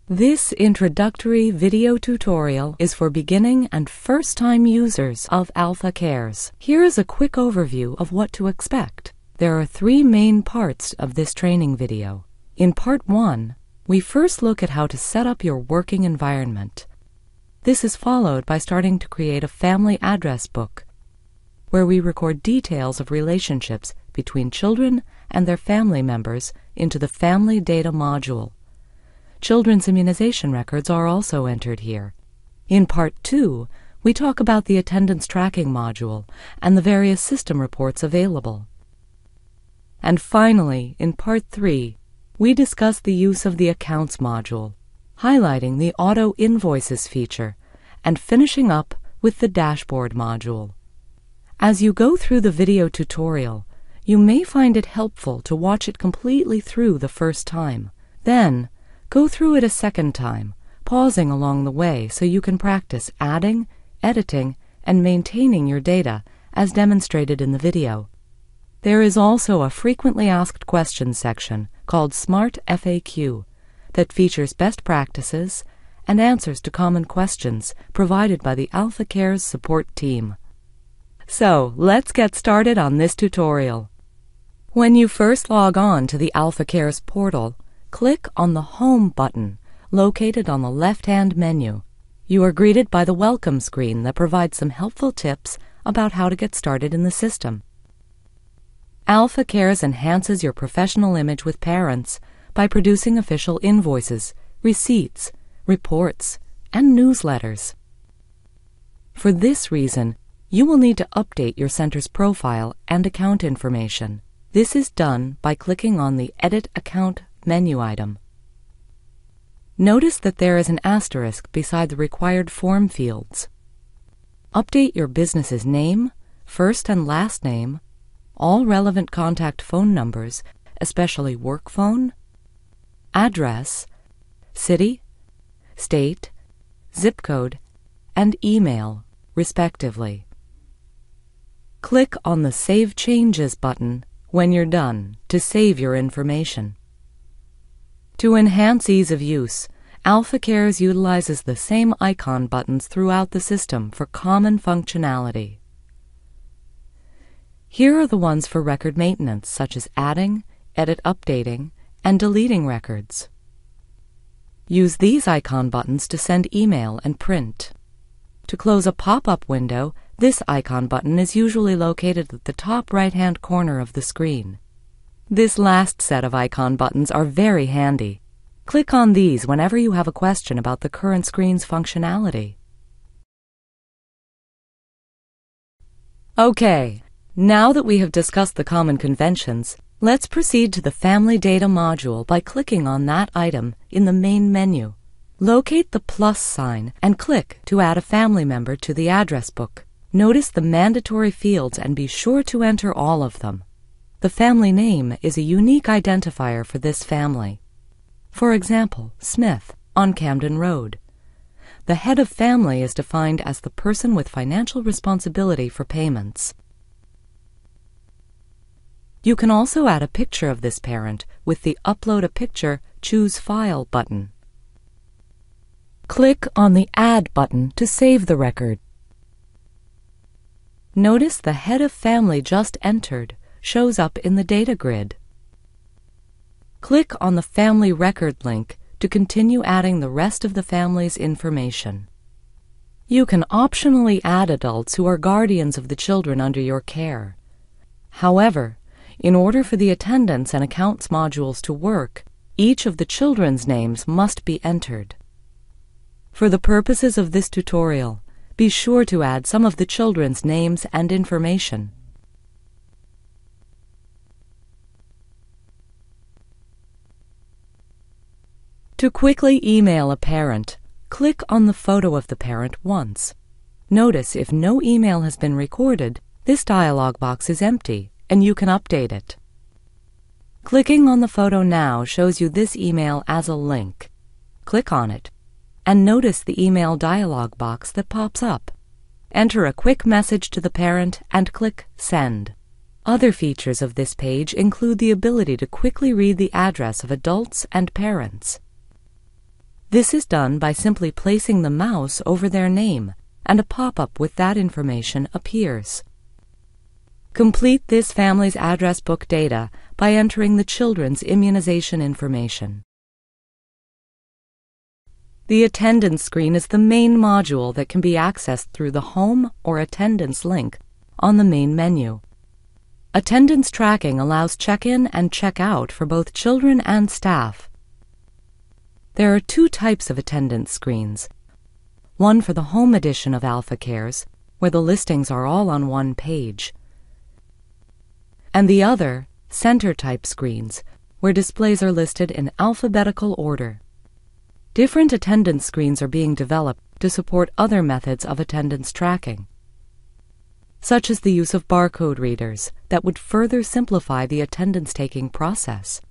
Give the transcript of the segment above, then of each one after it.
This introductory video tutorial is for beginning and first-time users of Alpha Cares. Here is a quick overview of what to expect. There are three main parts of this training video. In Part 1, we first look at how to set up your working environment. This is followed by starting to create a family address book, where we record details of relationships between children and their family members into the Family Data module. Children's immunization records are also entered here. In Part 2, we talk about the attendance tracking module and the various system reports available. And finally, in Part 3, we discuss the use of the Accounts module, highlighting the Auto Invoices feature, and finishing up with the Dashboard module. As you go through the video tutorial, you may find it helpful to watch it completely through the first time. Then, go through it a second time, pausing along the way so you can practice adding, editing, and maintaining your data as demonstrated in the video. There is also a frequently asked questions section called Smart FAQ that features best practices and answers to common questions provided by the Alpha Cares support team. So, let's get started on this tutorial. When you first log on to the Alpha Cares portal, click on the Home button located on the left-hand menu. You are greeted by the Welcome screen that provides some helpful tips about how to get started in the system. Alpha Cares enhances your professional image with parents by producing official invoices, receipts, reports, and newsletters. For this reason, you will need to update your center's profile and account information. This is done by clicking on the Edit Account menu item. Notice that there is an asterisk beside the required form fields. Update your business's name, first and last name, all relevant contact phone numbers, especially work phone, address, city, state, zip code, and email, respectively. Click on the Save Changes button when you're done to save your information. To enhance ease of use, Alpha Cares utilizes the same icon buttons throughout the system for common functionality. Here are the ones for record maintenance, such as adding, edit updating, and deleting records. Use these icon buttons to send email and print. To close a pop-up window, this icon button is usually located at the top right-hand corner of the screen. This last set of icon buttons are very handy. Click on these whenever you have a question about the current screen's functionality. Okay, now that we have discussed the common conventions, let's proceed to the Family Data module by clicking on that item in the main menu. Locate the plus sign and click to add a family member to the address book. Notice the mandatory fields and be sure to enter all of them. The family name is a unique identifier for this family. For example, Smith, on Camden Road. The head of family is defined as the person with financial responsibility for payments. You can also add a picture of this parent with the Upload a Picture, Choose File button. Click on the Add button to save the record. Notice the head of family just entered shows up in the data grid. Click on the Family Record link to continue adding the rest of the family's information. You can optionally add adults who are guardians of the children under your care. However, in order for the Attendance and Accounts modules to work, each of the children's names must be entered. For the purposes of this tutorial, be sure to add some of the children's names and information. To quickly email a parent, click on the photo of the parent once. Notice if no email has been recorded, this dialog box is empty and you can update it. Clicking on the photo now shows you this email as a link. Click on it and notice the email dialog box that pops up. Enter a quick message to the parent and click Send. Other features of this page include the ability to quickly read the address of adults and parents. This is done by simply placing the mouse over their name, and a pop-up with that information appears. Complete this family's address book data by entering the children's immunization information. The attendance screen is the main module that can be accessed through the Home or Attendance link on the main menu. Attendance tracking allows check-in and check-out for both children and staff. There are two types of attendance screens. One for the Home edition of Alpha Cares, where the listings are all on one page, and the other, center-type screens, where displays are listed in alphabetical order. Different attendance screens are being developed to support other methods of attendance tracking, such as the use of barcode readers that would further simplify the attendance-taking process.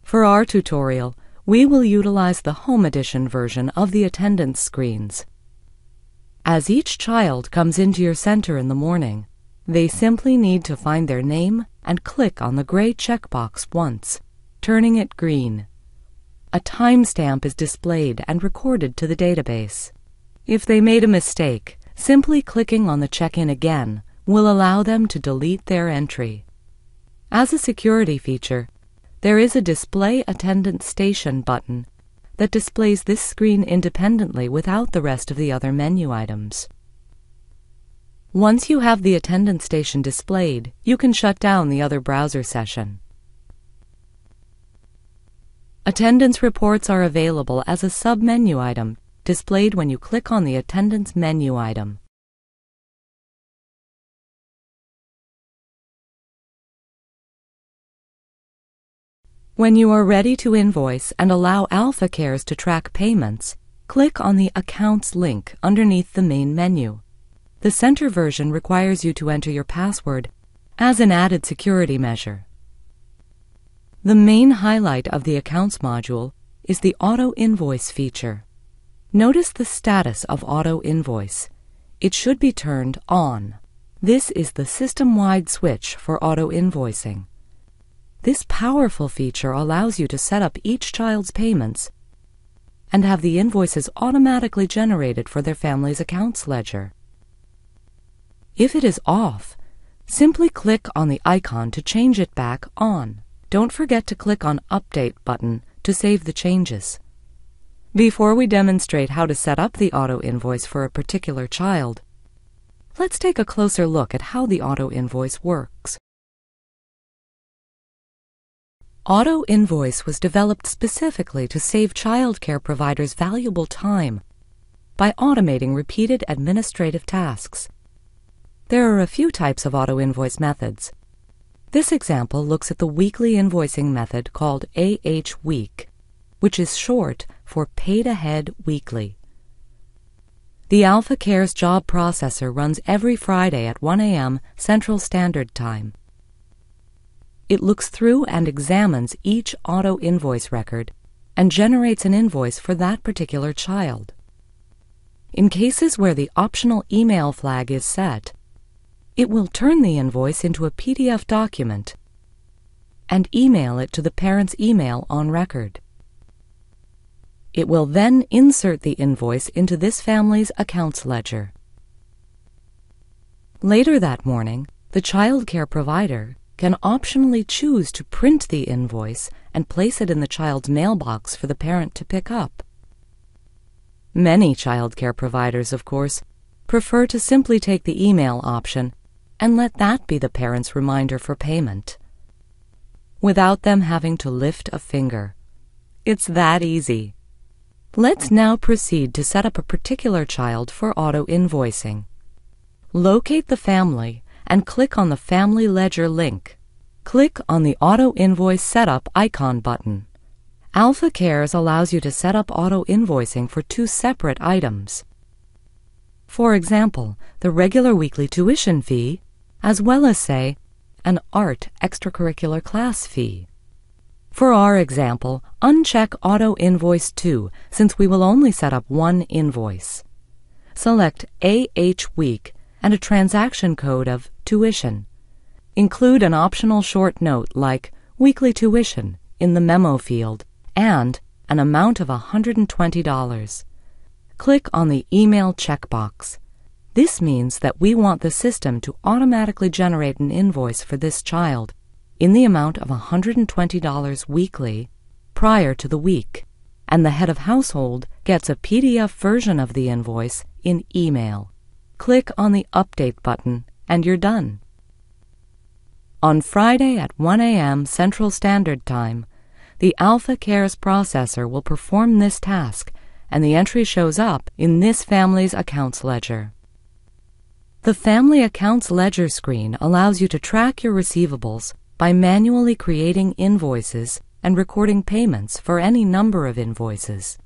For our tutorial, we will utilize the Home Edition version of the attendance screens. As each child comes into your center in the morning, they simply need to find their name and click on the gray checkbox once, turning it green. A timestamp is displayed and recorded to the database. If they made a mistake, simply clicking on the check-in again will allow them to delete their entry. As a security feature, there is a Display Attendance Station button that displays this screen independently without the rest of the other menu items. Once you have the attendance station displayed, you can shut down the other browser session. Attendance reports are available as a sub-menu item displayed when you click on the attendance menu item. When you are ready to invoice and allow Alpha Cares to track payments, click on the Accounts link underneath the main menu. The center version requires you to enter your password as an added security measure. The main highlight of the Accounts module is the Auto Invoice feature. Notice the status of Auto Invoice. It should be turned on. This is the system-wide switch for auto invoicing. This powerful feature allows you to set up each child's payments and have the invoices automatically generated for their family's accounts ledger. If it is off, simply click on the icon to change it back on. Don't forget to click on Update button to save the changes. Before we demonstrate how to set up the auto invoice for a particular child, let's take a closer look at how the auto invoice works. Auto Invoice was developed specifically to save childcare providers valuable time by automating repeated administrative tasks. There are a few types of auto invoice methods. This example looks at the weekly invoicing method called AH-Week, which is short for Paid Ahead Weekly. The Alpha Cares job processor runs every Friday at 1 a.m. Central Standard Time. It looks through and examines each auto invoice record and generates an invoice for that particular child. In cases where the optional email flag is set, it will turn the invoice into a PDF document and email it to the parent's email on record. It will then insert the invoice into this family's accounts ledger. Later that morning, the childcare provider can optionally choose to print the invoice and place it in the child's mailbox for the parent to pick up. Many childcare providers, of course, prefer to simply take the email option and let that be the parent's reminder for payment, without them having to lift a finger. It's that easy. Let's now proceed to set up a particular child for auto invoicing. Locate the family and click on the Family Ledger link. Click on the Auto Invoice Setup icon button. Alpha Cares allows you to set up auto invoicing for two separate items. For example, the regular weekly tuition fee, as well as, say, an art extracurricular class fee. For our example, uncheck Auto Invoice 2 since we will only set up one invoice. Select AH-Week and a transaction code of tuition. Include an optional short note like weekly tuition in the memo field and an amount of $120. Click on the Email checkbox. This means that we want the system to automatically generate an invoice for this child in the amount of $120 weekly prior to the week, and the head of household gets a PDF version of the invoice in email. Click on the Update button and you're done. On Friday at 1 a.m. Central Standard Time, the Alpha Cares processor will perform this task, and the entry shows up in this family's accounts ledger. The Family Accounts Ledger screen allows you to track your receivables by manually creating invoices and recording payments for any number of invoices.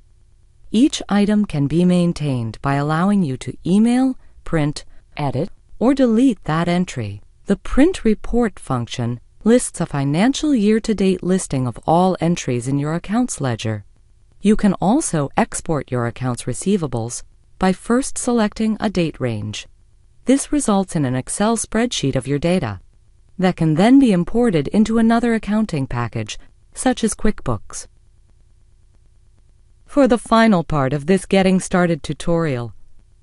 Each item can be maintained by allowing you to email, print, edit, or delete that entry. The Print Report function lists a financial year-to-date listing of all entries in your accounts ledger. You can also export your accounts receivables by first selecting a date range. This results in an Excel spreadsheet of your data that can then be imported into another accounting package, such as QuickBooks. For the final part of this Getting Started tutorial,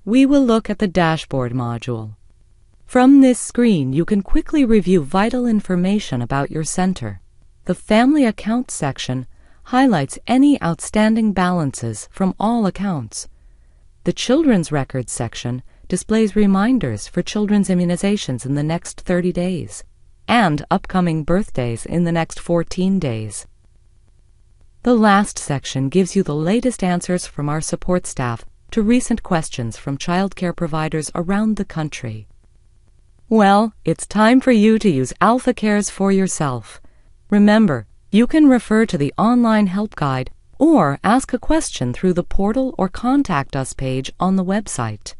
we will look at the Dashboard module. From this screen, you can quickly review vital information about your center. The Family Accounts section highlights any outstanding balances from all accounts. The Children's Records section displays reminders for children's immunizations in the next 30 days and upcoming birthdays in the next 14 days. The last section gives you the latest answers from our support staff to recent questions from childcare providers around the country. Well, it's time for you to use Alpha Cares for yourself. Remember, you can refer to the online help guide or ask a question through the portal or Contact Us page on the website.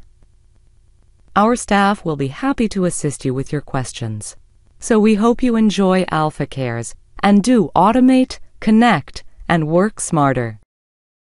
Our staff will be happy to assist you with your questions. So we hope you enjoy Alpha Cares and do automate, connect, and work smarter.